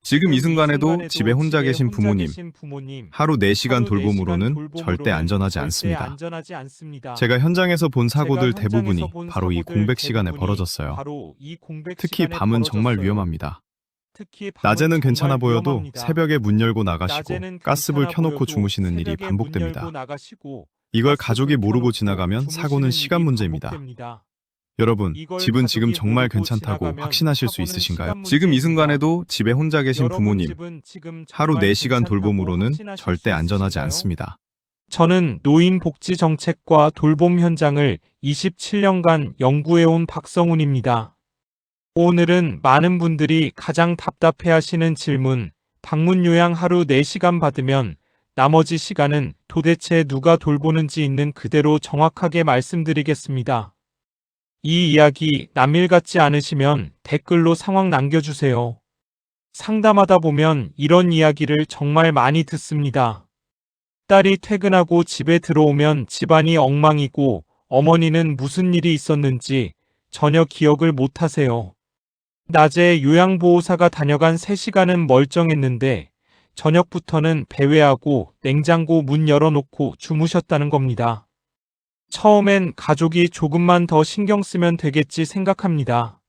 지금 이 순간에도 집에 혼자 계신 부모님, 하루 4시간 돌봄으로는 절대 안전하지 않습니다. 제가 현장에서 본 사고들 대부분이 바로 이 공백 시간에 벌어졌어요. 특히 밤은 정말 위험합니다. 낮에는 괜찮아 보여도 새벽에 문 열고 나가시고 가스불 켜놓고 주무시는 일이 반복됩니다. 이걸 가족이 모르고 지나가면 사고는 시간 문제입니다. 여러분, 집은 지금 정말 괜찮다고 확신하실 수 있으신가요? 지금 이 순간에도 집에 혼자 계신 부모님, 하루 4시간 돌봄으로는 절대 안전하지 않습니다. 저는 노인복지정책과 돌봄 현장을 27년간 연구해온 박성훈입니다. 오늘은 많은 분들이 가장 답답해하시는 질문, 방문 요양 하루 4시간 받으면 나머지 시간은 도대체 누가 돌보는지 있는 그대로 정확하게 말씀드리겠습니다. 이 이야기 남일 같지 않으시면 댓글로 상황 남겨주세요. 상담하다 보면 이런 이야기를 정말 많이 듣습니다. 딸이 퇴근하고 집에 들어오면 집안이 엉망이고 어머니는 무슨 일이 있었는지 전혀 기억을 못하세요. 낮에 요양보호사가 다녀간 3시간은 멀쩡했는데 저녁부터는 배회하고 냉장고 문 열어놓고 주무셨다는 겁니다. 처음엔 가족이 조금만 더 신경 쓰면 되겠지 생각합니다.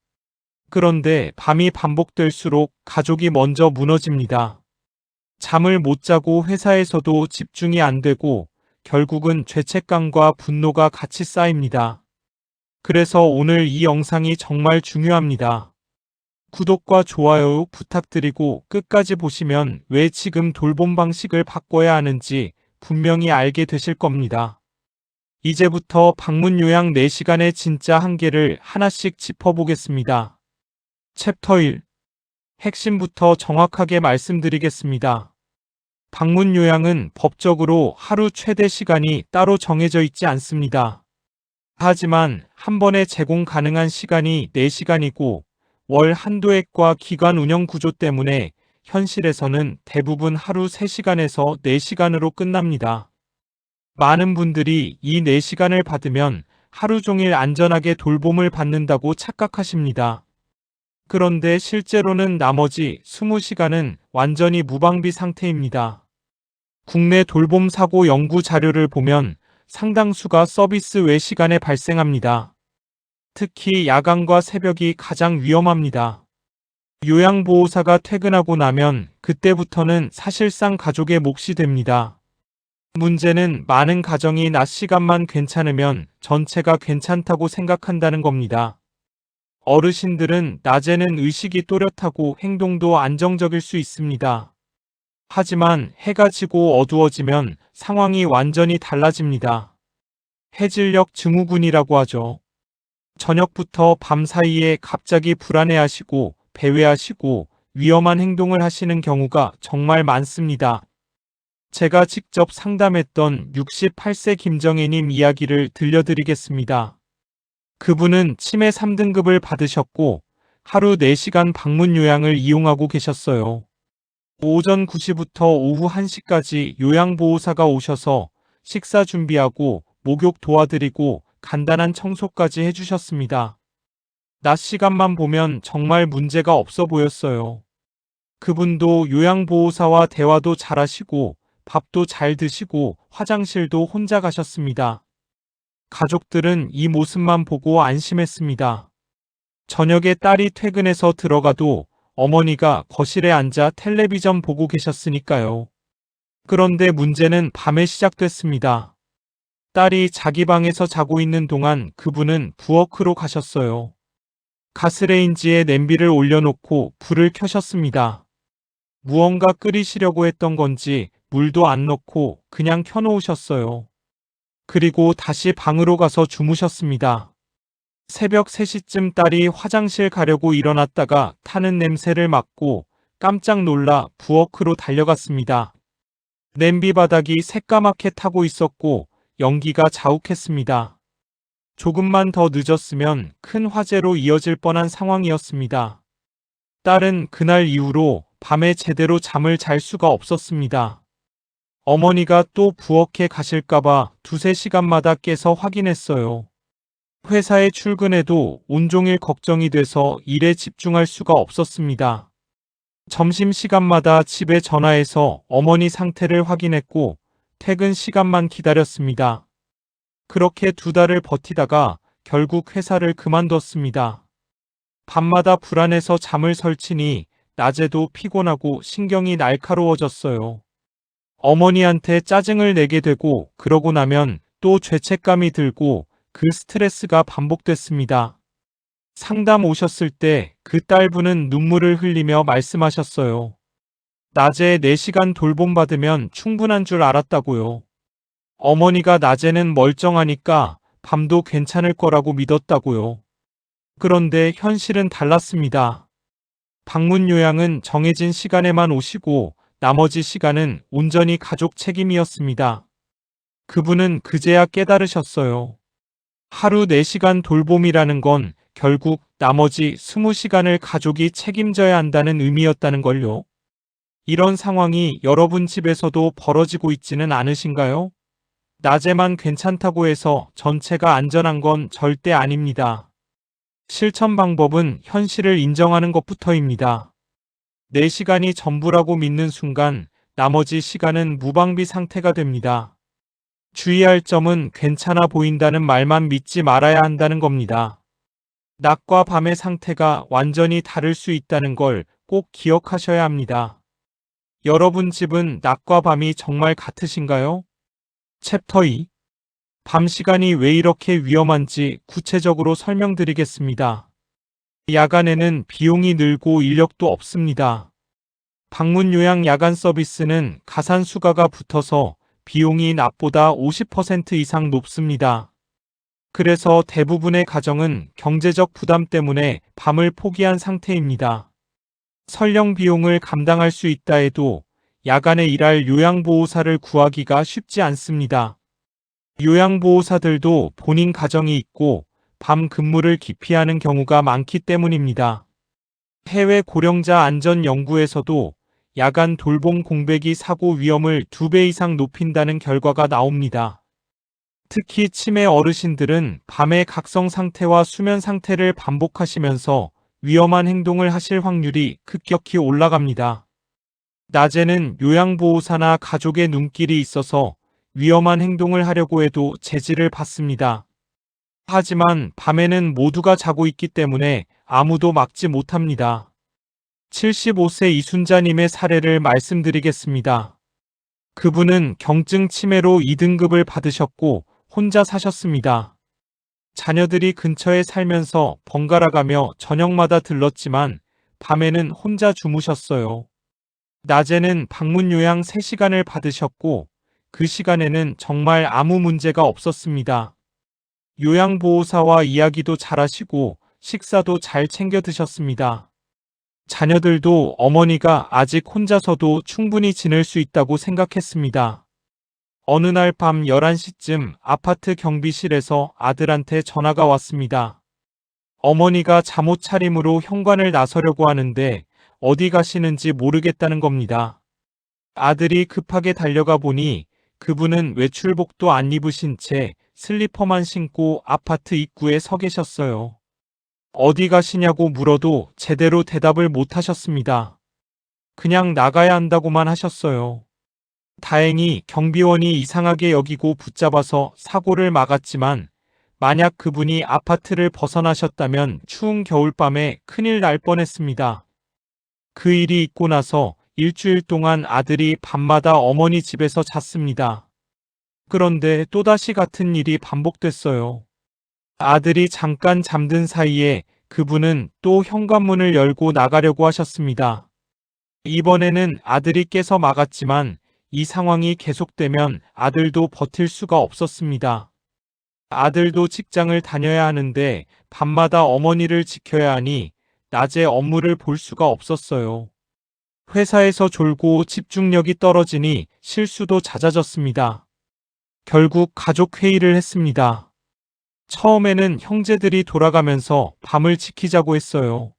그런데 밤이 반복될수록 가족이 먼저 무너집니다. 잠을 못 자고 회사에서도 집중이 안 되고 결국은 죄책감과 분노가 같이 쌓입니다. 그래서 오늘 이 영상이 정말 중요합니다. 구독과 좋아요 부탁드리고 끝까지 보시면 왜 지금 돌봄 방식을 바꿔야 하는지 분명히 알게 되실 겁니다. 이제부터 방문 요양 4시간의 진짜 한계를 하나씩 짚어보겠습니다. 챕터 1. 핵심부터 정확하게 말씀드리겠습니다. 방문 요양은 법적으로 하루 최대 시간이 따로 정해져 있지 않습니다. 하지만 한 번에 제공 가능한 시간이 4시간이고 월 한도액과 기관 운영 구조 때문에 현실에서는 대부분 하루 3시간에서 4시간으로 끝납니다. 많은 분들이 이 4시간을 받으면 하루 종일 안전하게 돌봄을 받는다고 착각하십니다. 그런데 실제로는 나머지 20시간은 완전히 무방비 상태입니다. 국내 돌봄 사고 연구 자료를 보면 상당수가 서비스 외 시간에 발생합니다. 특히 야간과 새벽이 가장 위험합니다. 요양보호사가 퇴근하고 나면 그때부터는 사실상 가족의 몫이 됩니다. 문제는 많은 가정이 낮 시간만 괜찮으면 전체가 괜찮다고 생각한다는 겁니다. 어르신들은 낮에는 의식이 또렷하고 행동도 안정적일 수 있습니다. 하지만 해가 지고 어두워지면 상황이 완전히 달라집니다. 해질녘 증후군이라고 하죠. 저녁부터 밤 사이에 갑자기 불안해하시고 배회하시고 위험한 행동을 하시는 경우가 정말 많습니다. 제가 직접 상담했던 68세 김정혜님 이야기를 들려드리겠습니다. 그분은 치매 3등급을 받으셨고 하루 4시간 방문 요양을 이용하고 계셨어요. 오전 9시부터 오후 1시까지 요양보호사가 오셔서 식사 준비하고 목욕 도와드리고 간단한 청소까지 해주셨습니다. 낮 시간만 보면 정말 문제가 없어 보였어요. 그분도 요양보호사와 대화도 잘하시고 밥도 잘 드시고 화장실도 혼자 가셨습니다. 가족들은 이 모습만 보고 안심했습니다. 저녁에 딸이 퇴근해서 들어가도 어머니가 거실에 앉아 텔레비전 보고 계셨으니까요. 그런데 문제는 밤에 시작됐습니다. 딸이 자기 방에서 자고 있는 동안 그분은 부엌으로 가셨어요. 가스레인지에 냄비를 올려놓고 불을 켜셨습니다. 무언가 끓이시려고 했던 건지 물도 안 넣고 그냥 켜놓으셨어요. 그리고 다시 방으로 가서 주무셨습니다. 새벽 3시쯤 딸이 화장실 가려고 일어났다가 타는 냄새를 맡고 깜짝 놀라 부엌으로 달려갔습니다. 냄비 바닥이 새까맣게 타고 있었고 연기가 자욱했습니다. 조금만 더 늦었으면 큰 화재로 이어질 뻔한 상황이었습니다. 딸은 그날 이후로 밤에 제대로 잠을 잘 수가 없었습니다. 어머니가 또 부엌에 가실까봐 2~3시간마다 깨서 확인했어요. 회사에 출근해도 온종일 걱정이 돼서 일에 집중할 수가 없었습니다. 점심시간마다 집에 전화해서 어머니 상태를 확인했고 퇴근 시간만 기다렸습니다. 그렇게 2달을 버티다가 결국 회사를 그만뒀습니다. 밤마다 불안해서 잠을 설치니 낮에도 피곤하고 신경이 날카로워졌어요. 어머니한테 짜증을 내게 되고 그러고 나면 또 죄책감이 들고 그 스트레스가 반복됐습니다. 상담 오셨을 때 그 딸분은 눈물을 흘리며 말씀하셨어요. 낮에 4시간 돌봄받으면 충분한 줄 알았다고요. 어머니가 낮에는 멀쩡하니까 밤도 괜찮을 거라고 믿었다고요. 그런데 현실은 달랐습니다. 방문 요양은 정해진 시간에만 오시고 나머지 시간은 온전히 가족 책임이었습니다. 그분은 그제야 깨달으셨어요. 하루 4시간 돌봄이라는 건 결국 나머지 20시간을 가족이 책임져야 한다는 의미였다는 걸요. 이런 상황이 여러분 집에서도 벌어지고 있지는 않으신가요? 낮에만 괜찮다고 해서 전체가 안전한 건 절대 아닙니다. 실천 방법은 현실을 인정하는 것부터입니다. 4시간이 전부라고 믿는 순간 나머지 시간은 무방비 상태가 됩니다. 주의할 점은 괜찮아 보인다는 말만 믿지 말아야 한다는 겁니다. 낮과 밤의 상태가 완전히 다를 수 있다는 걸 꼭 기억하셔야 합니다. 여러분 집은 낮과 밤이 정말 같으신가요? 챕터 2. 밤 시간이 왜 이렇게 위험한지 구체적으로 설명드리겠습니다. 야간에는 비용이 늘고 인력도 없습니다. 방문 요양 야간 서비스는 가산 수가가 붙어서 비용이 낮보다 50% 이상 높습니다. 그래서 대부분의 가정은 경제적 부담 때문에 밤을 포기한 상태입니다. 설령 비용을 감당할 수 있다 해도 야간에 일할 요양보호사를 구하기가 쉽지 않습니다. 요양보호사들도 본인 가정이 있고 밤 근무를 기피하는 경우가 많기 때문입니다. 해외 고령자 안전 연구에서도 야간 돌봄 공백이 사고 위험을 2배 이상 높인다는 결과가 나옵니다. 특히 치매 어르신들은 밤에 각성 상태와 수면 상태를 반복하시면서 위험한 행동을 하실 확률이 급격히 올라갑니다. 낮에는 요양보호사나 가족의 눈길이 있어서 위험한 행동을 하려고 해도 제지를 받습니다. 하지만 밤에는 모두가 자고 있기 때문에 아무도 막지 못합니다. 75세 이순자님의 사례를 말씀드리겠습니다. 그분은 경증 치매로 2등급을 받으셨고 혼자 사셨습니다. 자녀들이 근처에 살면서 번갈아가며 저녁마다 들렀지만 밤에는 혼자 주무셨어요. 낮에는 방문 요양 3시간을 받으셨고 그 시간에는 정말 아무 문제가 없었습니다. 요양보호사와 이야기도 잘하시고 식사도 잘 챙겨 드셨습니다. 자녀들도 어머니가 아직 혼자서도 충분히 지낼 수 있다고 생각했습니다. 어느 날 밤 11시쯤 아파트 경비실에서 아들한테 전화가 왔습니다. 어머니가 잠옷 차림으로 현관을 나서려고 하는데 어디 가시는지 모르겠다는 겁니다. 아들이 급하게 달려가 보니 그분은 외출복도 안 입으신 채 슬리퍼만 신고 아파트 입구에 서 계셨어요. 어디 가시냐고 물어도 제대로 대답을 못 하셨습니다. 그냥 나가야 한다고만 하셨어요. 다행히 경비원이 이상하게 여기고 붙잡아서 사고를 막았지만 만약 그분이 아파트를 벗어나셨다면 추운 겨울밤에 큰일 날 뻔했습니다. 그 일이 있고 나서 일주일 동안 아들이 밤마다 어머니 집에서 잤습니다. 그런데 또다시 같은 일이 반복됐어요. 아들이 잠깐 잠든 사이에 그분은 또 현관문을 열고 나가려고 하셨습니다. 이번에는 아들이 깨서 막았지만 이 상황이 계속되면 아들도 버틸 수가 없었습니다. 아들도 직장을 다녀야 하는데 밤마다 어머니를 지켜야 하니 낮에 업무를 볼 수가 없었어요. 회사에서 졸고 집중력이 떨어지니 실수도 잦아졌습니다. 결국 가족 회의를 했습니다. 처음에는 형제들이 돌아가면서 밤을 지키자고 했어요.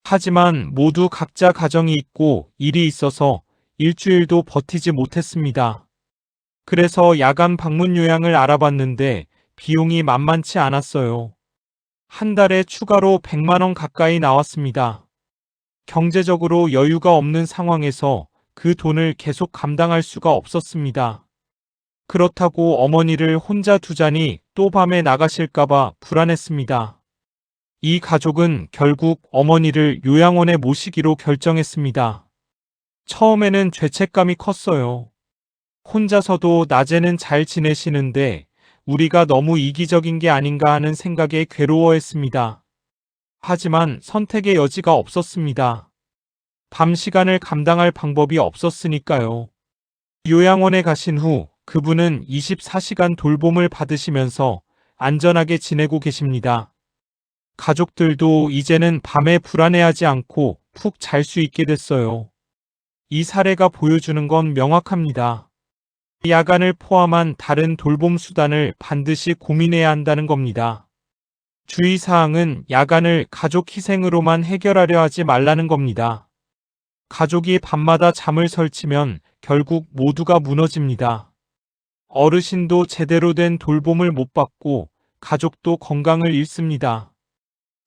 하지만 모두 각자 가정이 있고 일이 있어서 일주일도 버티지 못했습니다. 그래서 야간 방문 요양을 알아봤는데 비용이 만만치 않았어요. 한 달에 추가로 100만 원 가까이 나왔습니다. 경제적으로 여유가 없는 상황에서 그 돈을 계속 감당할 수가 없었습니다. 그렇다고 어머니를 혼자 두자니 또 밤에 나가실까봐 불안했습니다. 이 가족은 결국 어머니를 요양원에 모시기로 결정했습니다. 처음에는 죄책감이 컸어요. 혼자서도 낮에는 잘 지내시는데 우리가 너무 이기적인 게 아닌가 하는 생각에 괴로워했습니다. 하지만 선택의 여지가 없었습니다. 밤 시간을 감당할 방법이 없었으니까요. 요양원에 가신 후 그분은 24시간 돌봄을 받으시면서 안전하게 지내고 계십니다. 가족들도 이제는 밤에 불안해하지 않고 푹 잘 수 있게 됐어요. 이 사례가 보여주는 건 명확합니다. 야간을 포함한 다른 돌봄 수단을 반드시 고민해야 한다는 겁니다. 주의사항은 야간을 가족 희생으로만 해결하려 하지 말라는 겁니다. 가족이 밤마다 잠을 설치면 결국 모두가 무너집니다. 어르신도 제대로 된 돌봄을 못 받고 가족도 건강을 잃습니다.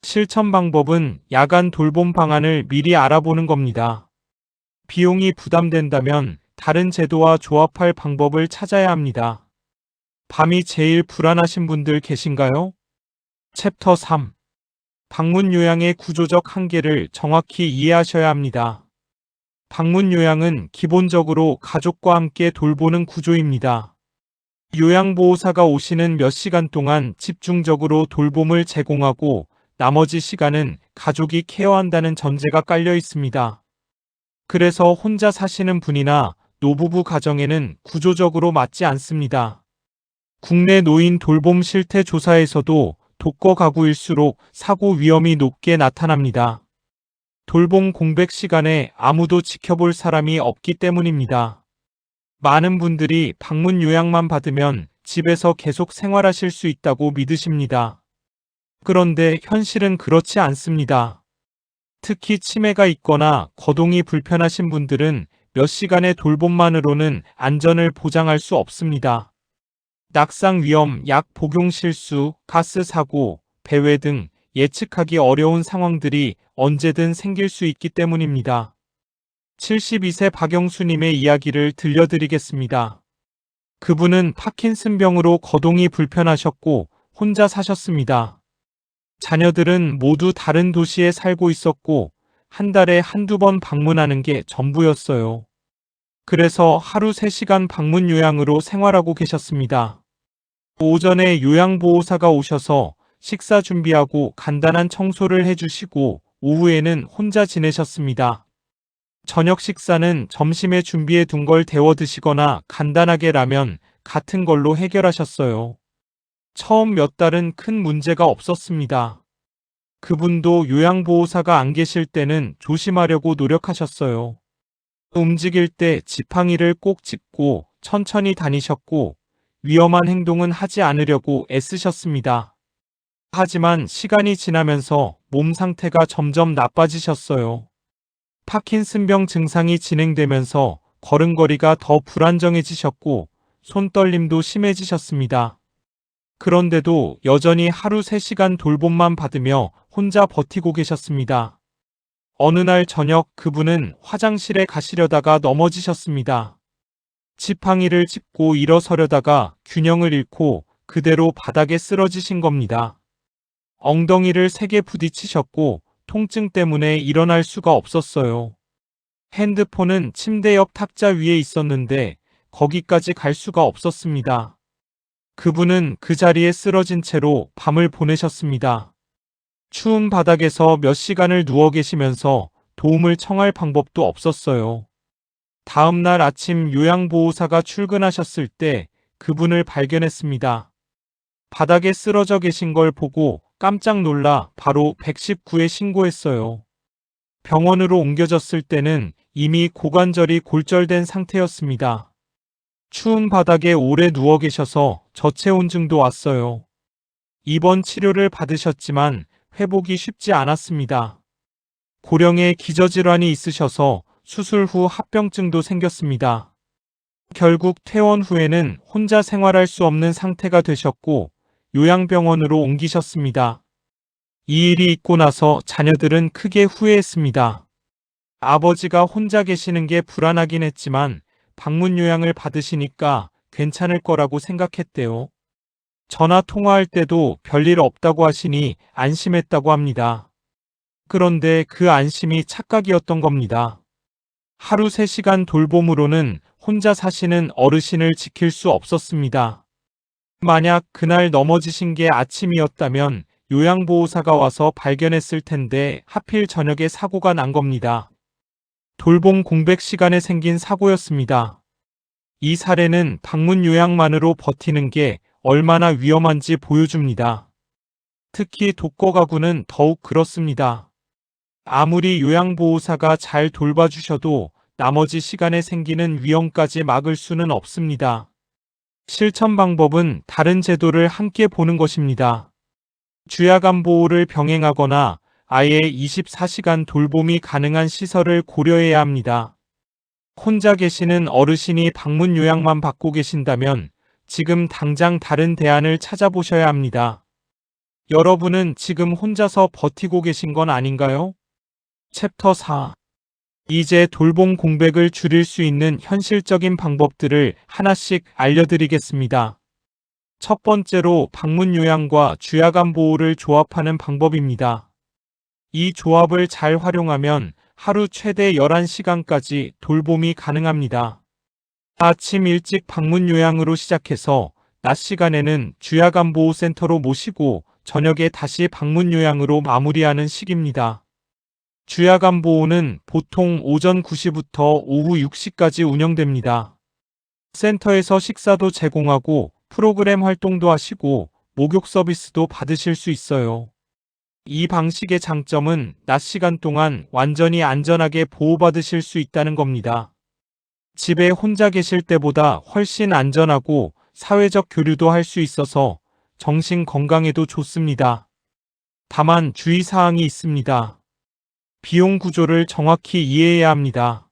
실천 방법은 야간 돌봄 방안을 미리 알아보는 겁니다. 비용이 부담된다면 다른 제도와 조합할 방법을 찾아야 합니다. 밤이 제일 불안하신 분들 계신가요? 챕터 3. 방문 요양의 구조적 한계를 정확히 이해하셔야 합니다. 방문 요양은 기본적으로 가족과 함께 돌보는 구조입니다. 요양보호사가 오시는 몇 시간 동안 집중적으로 돌봄을 제공하고 나머지 시간은 가족이 케어한다는 전제가 깔려 있습니다. 그래서 혼자 사시는 분이나 노부부 가정에는 구조적으로 맞지 않습니다. 국내 노인 돌봄 실태 조사에서도 독거 가구일수록 사고 위험이 높게 나타납니다. 돌봄 공백 시간에 아무도 지켜볼 사람이 없기 때문입니다. 많은 분들이 방문 요양만 받으면 집에서 계속 생활하실 수 있다고 믿으십니다. 그런데 현실은 그렇지 않습니다. 특히 치매가 있거나 거동이 불편하신 분들은 몇 시간의 돌봄만으로는 안전을 보장할 수 없습니다. 낙상 위험, 약 복용 실수, 가스 사고, 배회 등 예측하기 어려운 상황들이 언제든 생길 수 있기 때문입니다. 72세 박영수님의 이야기를 들려드리겠습니다. 그분은 파킨슨병으로 거동이 불편하셨고 혼자 사셨습니다. 자녀들은 모두 다른 도시에 살고 있었고 한 달에 한두 번 방문하는 게 전부였어요. 그래서 하루 3시간 방문 요양으로 생활하고 계셨습니다. 오전에 요양보호사가 오셔서 식사 준비하고 간단한 청소를 해주시고 오후에는 혼자 지내셨습니다. 저녁 식사는 점심에 준비해 둔 걸 데워 드시거나 간단하게 라면 같은 걸로 해결하셨어요. 처음 몇 달은 큰 문제가 없었습니다. 그분도 요양보호사가 안 계실 때는 조심하려고 노력하셨어요. 움직일 때 지팡이를 꼭 짚고 천천히 다니셨고 위험한 행동은 하지 않으려고 애쓰셨습니다. 하지만 시간이 지나면서 몸 상태가 점점 나빠지셨어요. 파킨슨병 증상이 진행되면서 걸음걸이가 더 불안정해지셨고 손떨림도 심해지셨습니다. 그런데도 여전히 하루 3시간 돌봄만 받으며 혼자 버티고 계셨습니다. 어느 날 저녁 그분은 화장실에 가시려다가 넘어지셨습니다. 지팡이를 짚고 일어서려다가 균형을 잃고 그대로 바닥에 쓰러지신 겁니다. 엉덩이를 세게 부딪히셨고 통증 때문에 일어날 수가 없었어요. 핸드폰은 침대 옆 탁자 위에 있었는데 거기까지 갈 수가 없었습니다. 그분은 그 자리에 쓰러진 채로 밤을 보내셨습니다. 추운 바닥에서 몇 시간을 누워 계시면서 도움을 청할 방법도 없었어요. 다음 날 아침 요양보호사가 출근하셨을 때 그분을 발견했습니다. 바닥에 쓰러져 계신 걸 보고 깜짝 놀라 바로 119에 신고했어요. 병원으로 옮겨졌을 때는 이미 고관절이 골절된 상태였습니다. 추운 바닥에 오래 누워 계셔서 저체온증도 왔어요. 입원 치료를 받으셨지만 회복이 쉽지 않았습니다. 고령의 기저질환이 있으셔서 수술 후 합병증도 생겼습니다. 결국 퇴원 후에는 혼자 생활할 수 없는 상태가 되셨고 요양병원으로 옮기셨습니다. 이 일이 있고 나서 자녀들은 크게 후회했습니다. 아버지가 혼자 계시는 게 불안하긴 했지만 방문 요양을 받으시니까 괜찮을 거라고 생각했대요. 전화 통화할 때도 별일 없다고 하시니 안심했다고 합니다. 그런데 그 안심이 착각이었던 겁니다. 하루 3시간 돌봄으로는 혼자 사시는 어르신을 지킬 수 없었습니다. 만약 그날 넘어지신 게 아침이었다면 요양보호사가 와서 발견했을 텐데 하필 저녁에 사고가 난 겁니다. 돌봄 공백 시간에 생긴 사고였습니다. 이 사례는 방문 요양만으로 버티는 게 얼마나 위험한지 보여줍니다. 특히 독거 가구는 더욱 그렇습니다. 아무리 요양보호사가 잘 돌봐주셔도 나머지 시간에 생기는 위험까지 막을 수는 없습니다. 실천 방법은 다른 제도를 함께 보는 것입니다. 주야간 보호를 병행하거나 아예 24시간 돌봄이 가능한 시설을 고려해야 합니다. 혼자 계시는 어르신이 방문 요양만 받고 계신다면 지금 당장 다른 대안을 찾아보셔야 합니다. 여러분은 지금 혼자서 버티고 계신 건 아닌가요? 챕터 4. 이제 돌봄 공백을 줄일 수 있는 현실적인 방법들을 하나씩 알려드리겠습니다. 첫 번째로 방문 요양과 주야간 보호를 조합하는 방법입니다. 이 조합을 잘 활용하면 하루 최대 11시간까지 돌봄이 가능합니다. 아침 일찍 방문 요양으로 시작해서 낮 시간에는 주야간 보호센터로 모시고 저녁에 다시 방문 요양으로 마무리하는 식입니다. 주야간 보호는 보통 오전 9시부터 오후 6시까지 운영됩니다. 센터에서 식사도 제공하고 프로그램 활동도 하시고 목욕 서비스도 받으실 수 있어요. 이 방식의 장점은 낮 시간 동안 완전히 안전하게 보호받으실 수 있다는 겁니다. 집에 혼자 계실 때보다 훨씬 안전하고 사회적 교류도 할 수 있어서 정신 건강에도 좋습니다. 다만 주의사항이 있습니다. 비용 구조를 정확히 이해해야 합니다.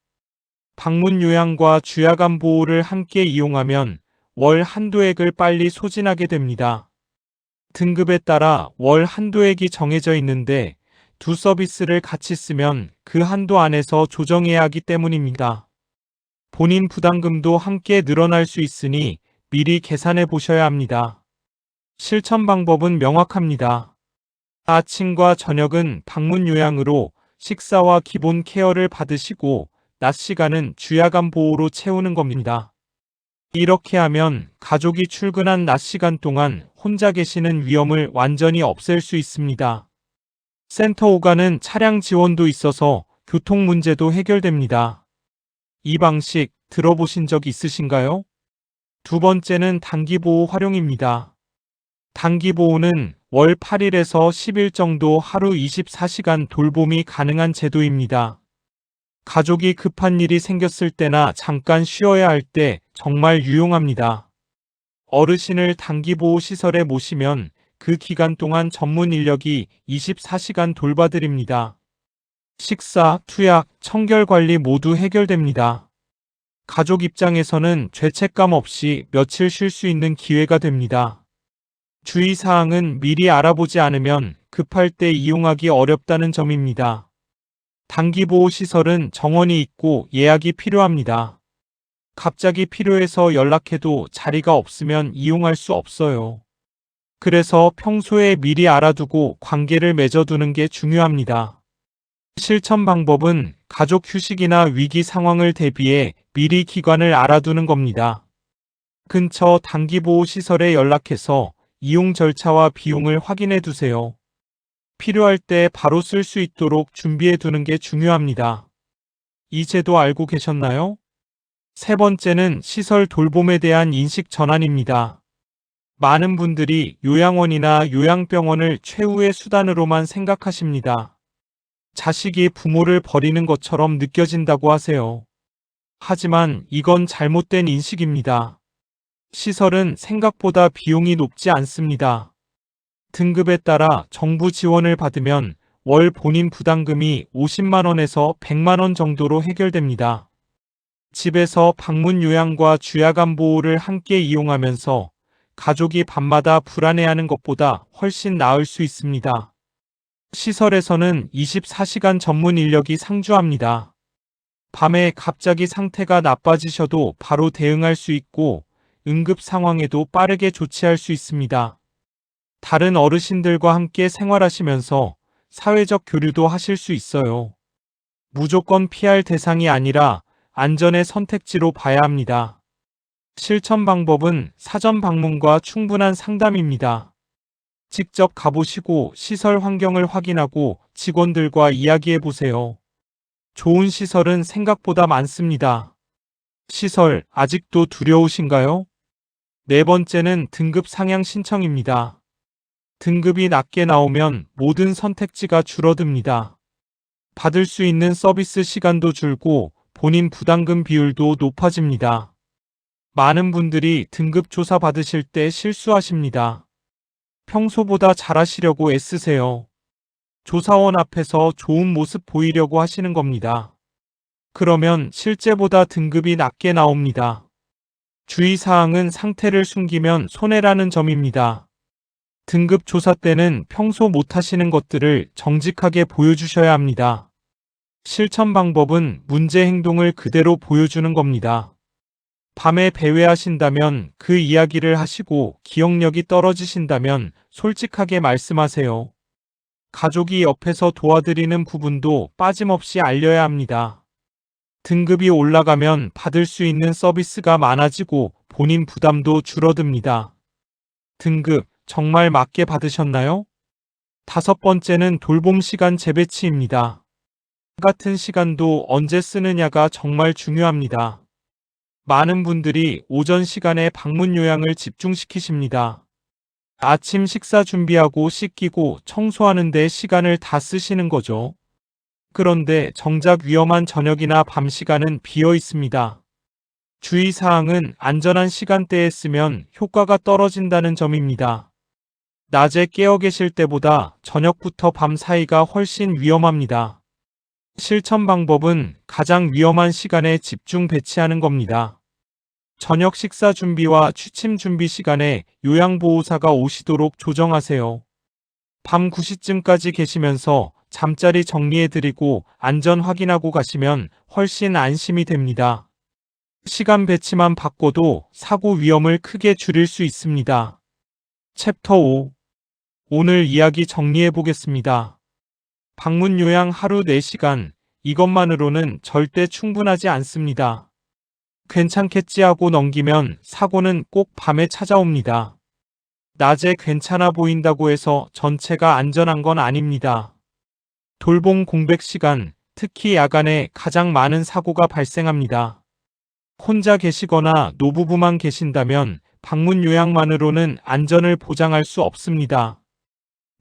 방문 요양과 주야간 보호를 함께 이용하면 월 한도액을 빨리 소진하게 됩니다. 등급에 따라 월 한도액이 정해져 있는데 두 서비스를 같이 쓰면 그 한도 안에서 조정해야 하기 때문입니다. 본인 부담금도 함께 늘어날 수 있으니 미리 계산해 보셔야 합니다. 실천 방법은 명확합니다. 아침과 저녁은 방문 요양으로 식사와 기본 케어를 받으시고 낮 시간은 주야간 보호로 채우는 겁니다. 이렇게 하면 가족이 출근한 낮 시간 동안 혼자 계시는 위험을 완전히 없앨 수 있습니다. 센터 오가는 차량 지원도 있어서 교통 문제도 해결됩니다. 이 방식 들어보신 적 있으신가요? 두 번째는 단기보호 활용입니다. 단기보호는 월 8일에서 10일 정도 하루 24시간 돌봄이 가능한 제도입니다. 가족이 급한 일이 생겼을 때나 잠깐 쉬어야 할 때 정말 유용합니다. 어르신을 단기보호 시설에 모시면 그 기간 동안 전문 인력이 24시간 돌봐드립니다. 식사, 투약, 청결 관리 모두 해결됩니다. 가족 입장에서는 죄책감 없이 며칠 쉴 수 있는 기회가 됩니다. 주의사항은 미리 알아보지 않으면 급할 때 이용하기 어렵다는 점입니다. 단기보호 시설은 정원이 있고 예약이 필요합니다. 갑자기 필요해서 연락해도 자리가 없으면 이용할 수 없어요. 그래서 평소에 미리 알아두고 관계를 맺어두는 게 중요합니다. 실천 방법은 가족 휴식이나 위기 상황을 대비해 미리 기관을 알아두는 겁니다. 근처 단기보호 시설에 연락해서 이용 절차와 비용을 확인해 두세요. 필요할 때 바로 쓸 수 있도록 준비해 두는 게 중요합니다. 이 제도 알고 계셨나요? 세 번째는 시설 돌봄에 대한 인식 전환입니다. 많은 분들이 요양원이나 요양병원을 최후의 수단으로만 생각하십니다. 자식이 부모를 버리는 것처럼 느껴진다고 하세요. 하지만 이건 잘못된 인식입니다. 시설은 생각보다 비용이 높지 않습니다. 등급에 따라 정부 지원을 받으면 월 본인 부담금이 50만 원에서 100만 원 정도로 해결됩니다. 집에서 방문 요양과 주야간 보호를 함께 이용하면서 가족이 밤마다 불안해하는 것보다 훨씬 나을 수 있습니다. 시설에서는 24시간 전문 인력이 상주합니다. 밤에 갑자기 상태가 나빠지셔도 바로 대응할 수 있고 응급 상황에도 빠르게 조치할 수 있습니다. 다른 어르신들과 함께 생활하시면서 사회적 교류도 하실 수 있어요. 무조건 피할 대상이 아니라 안전의 선택지로 봐야 합니다. 실천 방법은 사전 방문과 충분한 상담입니다. 직접 가보시고 시설 환경을 확인하고 직원들과 이야기해 보세요. 좋은 시설은 생각보다 많습니다. 시설 아직도 두려우신가요? 네 번째는 등급 상향 신청입니다. 등급이 낮게 나오면 모든 선택지가 줄어듭니다. 받을 수 있는 서비스 시간도 줄고 본인 부담금 비율도 높아집니다. 많은 분들이 등급 조사 받으실 때 실수하십니다. 평소보다 잘하시려고 애쓰세요. 조사원 앞에서 좋은 모습 보이려고 하시는 겁니다. 그러면 실제보다 등급이 낮게 나옵니다. 주의사항은 상태를 숨기면 손해라는 점입니다. 등급 조사 때는 평소 못하시는 것들을 정직하게 보여주셔야 합니다. 실천 방법은 문제 행동을 그대로 보여주는 겁니다. 밤에 배회하신다면 그 이야기를 하시고 기억력이 떨어지신다면 솔직하게 말씀하세요. 가족이 옆에서 도와드리는 부분도 빠짐없이 알려야 합니다. 등급이 올라가면 받을 수 있는 서비스가 많아지고 본인 부담도 줄어듭니다. 등급 정말 맞게 받으셨나요? 다섯 번째는 돌봄 시간 재배치입니다. 같은 시간도 언제 쓰느냐가 정말 중요합니다. 많은 분들이 오전 시간에 방문 요양을 집중시키십니다. 아침 식사 준비하고 씻기고 청소하는 데 시간을 다 쓰시는 거죠. 그런데 정작 위험한 저녁이나 밤 시간은 비어 있습니다. 주의사항은 안전한 시간대에 쓰면 효과가 떨어진다는 점입니다. 낮에 깨어 계실 때보다 저녁부터 밤 사이가 훨씬 위험합니다. 실천 방법은 가장 위험한 시간에 집중 배치하는 겁니다. 저녁 식사 준비와 취침 준비 시간에 요양보호사가 오시도록 조정하세요. 밤 9시쯤까지 계시면서 잠자리 정리해드리고 안전 확인하고 가시면 훨씬 안심이 됩니다. 시간 배치만 바꿔도 사고 위험을 크게 줄일 수 있습니다. 챕터 5. 오늘 이야기 정리해 보겠습니다. 방문 요양 하루 4시간, 이것만으로는 절대 충분하지 않습니다. 괜찮겠지 하고 넘기면 사고는 꼭 밤에 찾아옵니다. 낮에 괜찮아 보인다고 해서 전체가 안전한 건 아닙니다. 돌봄 공백 시간, 특히 야간에 가장 많은 사고가 발생합니다. 혼자 계시거나 노부부만 계신다면 방문 요양만으로는 안전을 보장할 수 없습니다.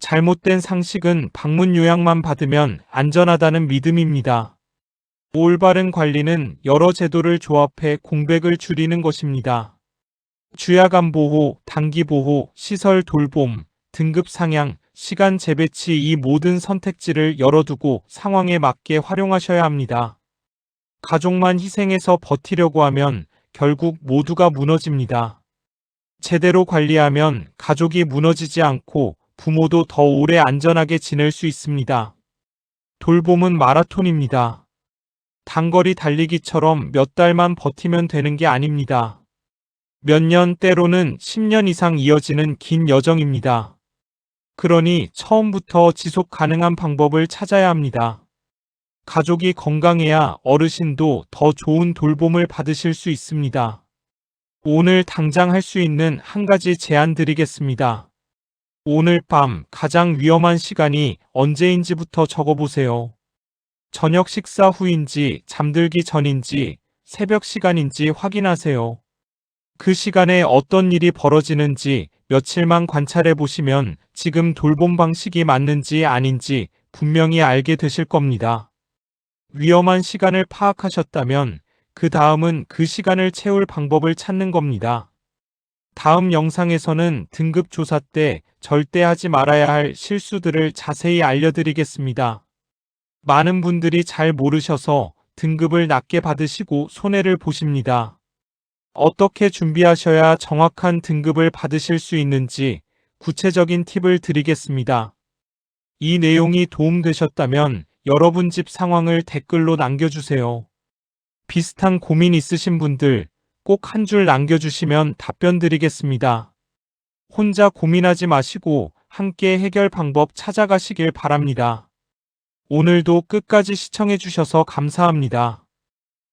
잘못된 상식은 방문 요양만 받으면 안전하다는 믿음입니다. 올바른 관리는 여러 제도를 조합해 공백을 줄이는 것입니다. 주야간 보호, 단기 보호, 시설 돌봄, 등급 상향, 시간 재배치 이 모든 선택지를 열어두고 상황에 맞게 활용하셔야 합니다. 가족만 희생해서 버티려고 하면 결국 모두가 무너집니다. 제대로 관리하면 가족이 무너지지 않고 부모도 더 오래 안전하게 지낼 수 있습니다. 돌봄은 마라톤입니다. 단거리 달리기처럼 몇 달만 버티면 되는 게 아닙니다. 몇 년 때로는 10년 이상 이어지는 긴 여정입니다. 그러니 처음부터 지속 가능한 방법을 찾아야 합니다. 가족이 건강해야 어르신도 더 좋은 돌봄을 받으실 수 있습니다. 오늘 당장 할 수 있는 한 가지 제안 드리겠습니다. 오늘 밤 가장 위험한 시간이 언제인지부터 적어보세요. 저녁 식사 후인지 잠들기 전인지 새벽 시간인지 확인하세요. 그 시간에 어떤 일이 벌어지는지 며칠만 관찰해 보시면 지금 돌봄 방식이 맞는지 아닌지 분명히 알게 되실 겁니다. 위험한 시간을 파악하셨다면 그 다음은 그 시간을 채울 방법을 찾는 겁니다. 다음 영상에서는 등급 조사 때 절대 하지 말아야 할 실수들을 자세히 알려드리겠습니다. 많은 분들이 잘 모르셔서 등급을 낮게 받으시고 손해를 보십니다. 어떻게 준비하셔야 정확한 등급을 받으실 수 있는지 구체적인 팁을 드리겠습니다. 이 내용이 도움되셨다면 여러분 집 상황을 댓글로 남겨주세요. 비슷한 고민 있으신 분들 꼭 한 줄 남겨주시면 답변 드리겠습니다. 혼자 고민하지 마시고 함께 해결 방법 찾아가시길 바랍니다. 오늘도 끝까지 시청해주셔서 감사합니다.